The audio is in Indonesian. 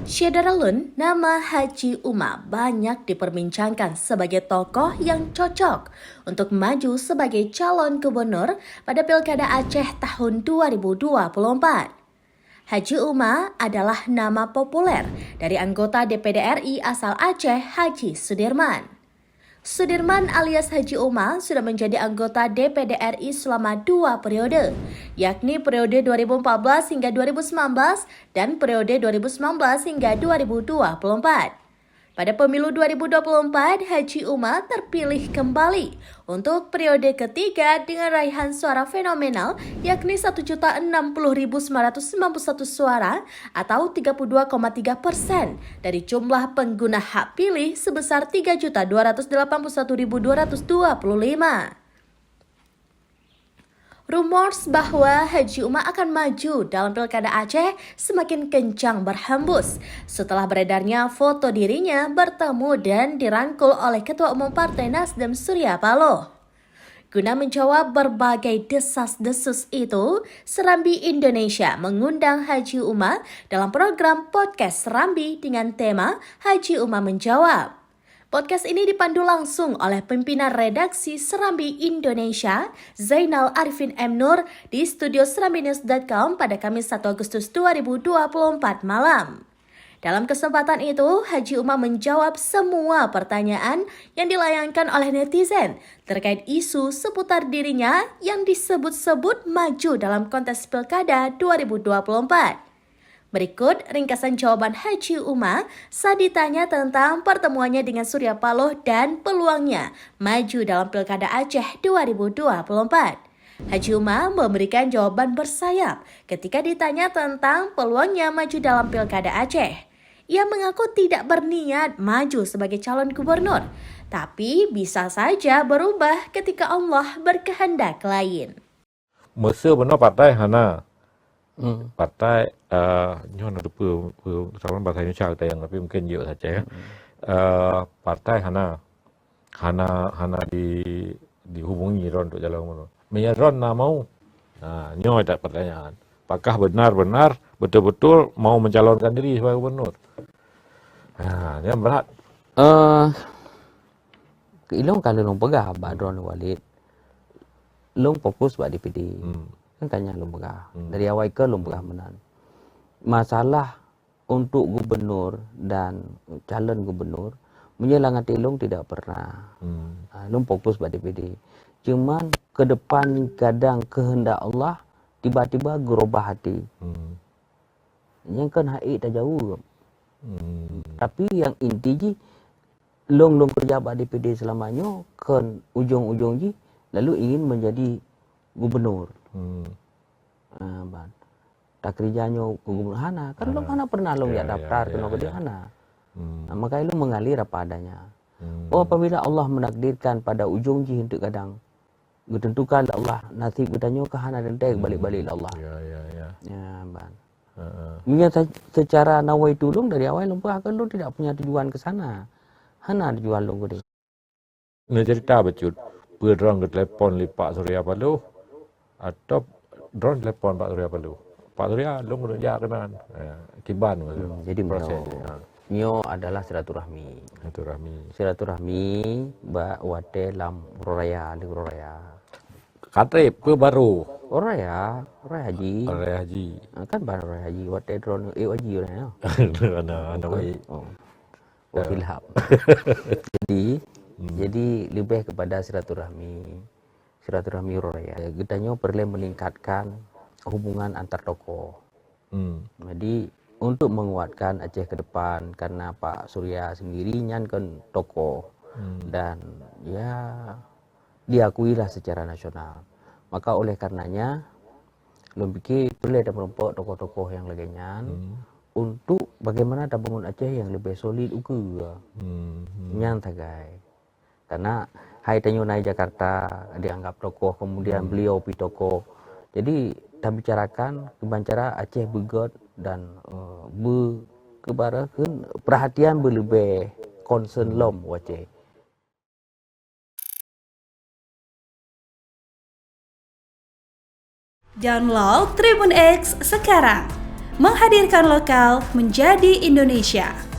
Syederalun, nama Haji Uma banyak diperbincangkan sebagai tokoh yang cocok untuk maju sebagai calon gubernur pada Pilkada Aceh tahun 2024. Haji Uma adalah nama populer dari anggota DPD RI asal Aceh, Haji Sudirman. Sudirman alias Haji Uma sudah menjadi anggota DPD RI selama 2 periode, yakni periode 2014 hingga 2019 dan periode 2019 hingga 2024. Pada pemilu 2024, Haji Uma terpilih kembali untuk periode ketiga dengan raihan suara fenomenal yakni 1.060.991 suara atau 32,3% dari jumlah pengguna hak pilih sebesar 3.281.225. Rumors bahwa Haji Uma akan maju dalam Pilkada Aceh semakin kencang berhembus setelah beredarnya foto dirinya bertemu dan dirangkul oleh Ketua Umum Partai Nasdem Surya Paloh. Guna menjawab berbagai desas-desus itu, Serambi Indonesia mengundang Haji Uma dalam program podcast Serambi dengan tema Haji Uma Menjawab. Podcast ini dipandu langsung oleh pimpinan redaksi Serambi Indonesia, Zainal Arifin M. Nur, di studio serambinews.com pada Kamis 1 Agustus 2024 malam. Dalam kesempatan itu, Haji Uma menjawab semua pertanyaan yang dilayangkan oleh netizen terkait isu seputar dirinya yang disebut-sebut maju dalam kontes Pilkada 2024. Berikut ringkasan jawaban Haji Uma saat ditanya tentang pertemuannya dengan Surya Paloh dan peluangnya maju dalam Pilkada Aceh 2024. Haji Uma memberikan jawaban bersayap ketika ditanya tentang peluangnya maju dalam Pilkada Aceh. Ia mengaku tidak berniat maju sebagai calon gubernur, tapi bisa saja berubah ketika Allah berkehendak lain. Masa benar partai Hana. Partai nyon ada calon bahasa Indonesia kita yang tapi mungkin juga saja ya. Partai Hana dihubungi Ron untuk jalan umur. Menya Ron nak mau. Nah, nyo ada pertanyaan. Apakah benar-benar betul-betul mau mencalonkan diri sebagai gubernur? Nah, ini berat. Ilong kalau long pegah Badron Walid. Long fokus buat DPD. Kan tanya long pegah. Dari awal ke long pegah menan. Masalah untuk gubernur dan calon gubernur menyelang hati long tidak pernah. Long fokus buat DPD. Cuman ke depan kadang kehendak Allah tiba-tiba gerubah hati. Yang kan haik tak jauh. Tapi yang inti ji long kerja buat DPD selamanya kan ujung-ujung ji lalu ingin menjadi gubernur. Tak kerjanya gubernur Hana kan long Hana pernah long daftar kena ke Hana. Maka long mengalir apa adanya. Apabila Allah menakdirkan pada ujung ji untuk kadang ditentukan Allah nasib katanya ke Hana dan balik-balik Allah. Ya ban. Mungkin secara nawai tulung dari awal long kan long tidak punya tujuan ke sana. Hana tujuan long ke dia. Ini cerita becut. Berang ke telepon li Pak Surya Paloh atau drone telepon Pak Surya Paloh. Pak Surya long kerja kenan. Kiban Jadi Nyo adalah silaturahmi. Silaturahmi ba wate lam raya di raya. Katrip ke baru. Raya haji. Raya haji. Kan baru raya haji wate drone haji ya. Ana baik. Hilhab. Jadi lebih kepada silaturahmi raya. Gedanya perlu meningkatkan hubungan antar tokoh. Jadi untuk menguatkan Aceh ke depan karena Pak Surya sendiri kan tokoh dan ya diakuilah secara nasional. Maka oleh karenanya belum pikir perlu ada kelompok tokoh-tokoh yang lainnya untuk bagaimana kita bangun Aceh yang lebih solid juga. Nyan tagai. Karena hai tanyo nai Jakarta dianggap tokoh, kemudian beliau pi tokoh. Jadi kita bicarakan kebancara Aceh begot dan perhatian berlebih concern lom Aceh. Download Tribun X sekarang. menghadirkan lokal menjadi Indonesia.